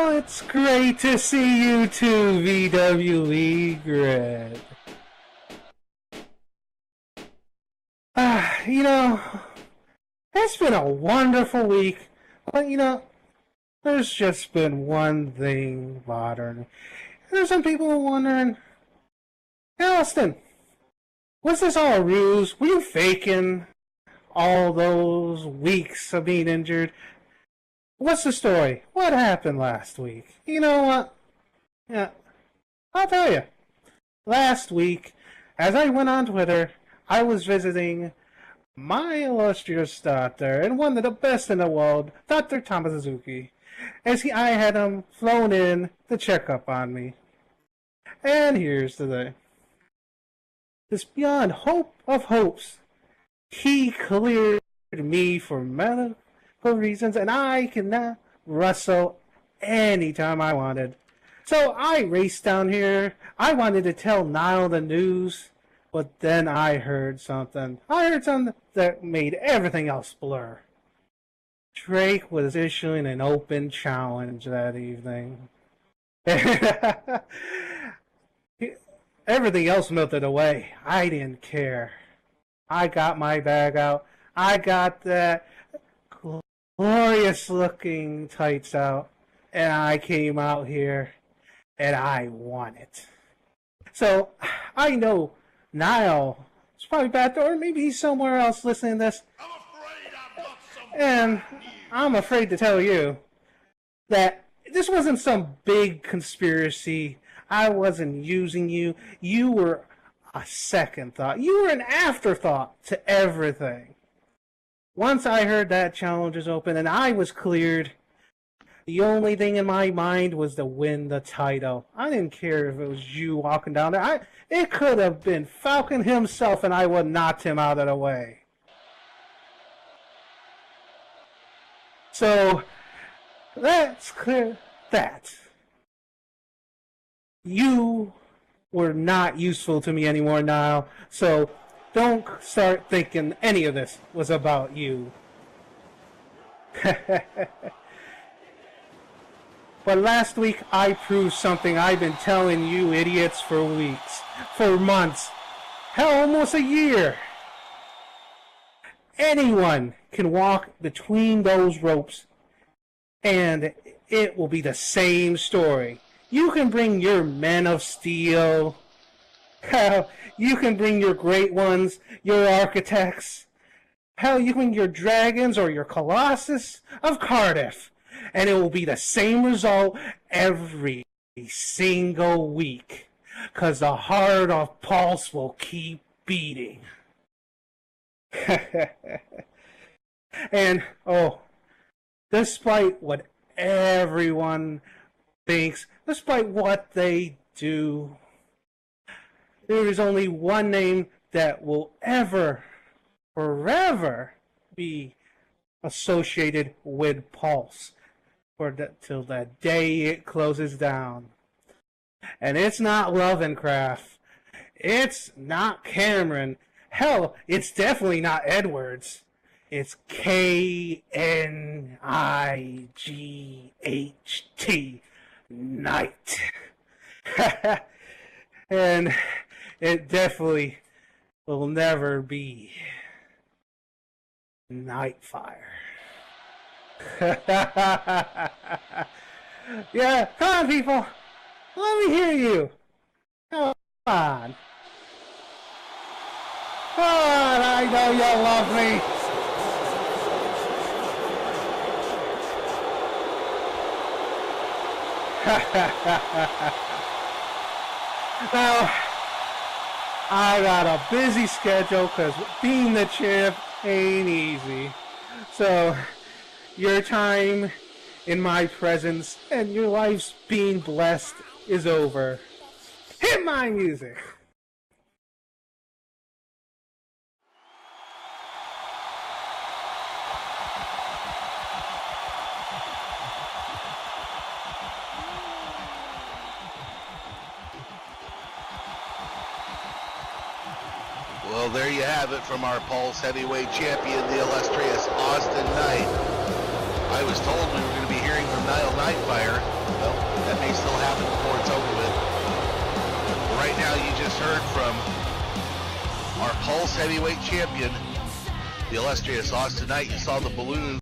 Oh, it's great to see you too, VWE Grid. You know, it's been a wonderful week, but there's just been one thing bothering me. There's some people wondering, hey, Austin, was this all a ruse? Were you faking all those weeks of being injured? What's the story? What happened last week? You know what? Yeah, I'll tell you. Last week, as I went on Twitter, I was visiting my illustrious doctor and one of the best in the world, Dr. Thomas Suzuki, as I had him flown in to check up on me. And here's the thing. This beyond hope of hopes, he cleared me for medical reasons, and I can now wrestle anytime I wanted. So I raced down here. I wanted to tell Niall the news, but then I heard something. That made everything else blur. Drake was issuing an open challenge that evening. Everything else melted away. I didn't care. I got my bag out. I got that glorious looking tights out. And I came out here and I won it. So I know Niall is probably back there, or maybe he's somewhere else listening to this. And I'm afraid to tell you that this wasn't some big conspiracy. I wasn't using you. You were a second thought. You were an afterthought to everything. Once I heard that challenge was open and I was cleared, the only thing in my mind was to win the title. I didn't care if it was you walking down there. It could have been Falcon himself and I would have knocked him out of the way. So, that's clear that you were not useful to me anymore, Niall. So, don't start thinking any of this was about you. But last week, I proved something I've been telling you idiots for weeks, for months, hell, almost a year. Anyone can walk between those ropes, and it will be the same story. You can bring your men of steel. Hell, you can bring your great ones, your architects. Hell, you can bring your dragons or your Colossus of Cardiff. And it will be the same result every single week. Because the heart of Pulse will keep beating. And, despite what everyone thinks, despite what they do, there is only one name that will ever, forever be associated with Pulse till the day it closes down. And it's not Lovecraft. It's not Cameron. Hell, it's definitely not Edwards. It's K-N-I-G-H-T. Night. And it definitely will never be Nightfire. Yeah, come on, people. Let me hear you. Come on. Come on, I know you love me. Now, I got a busy schedule because being the champ ain't easy. So, your time in my presence and your life's being blessed is over. Hit my music! Well, there you have it from our Pulse heavyweight champion, the illustrious Austin Knight. I was told we were going to be hearing from Nile Nightfire. Well, that may still happen before it's over with. But right now, you just heard from our Pulse Heavyweight Champion, the illustrious Austin Knight. You saw the balloons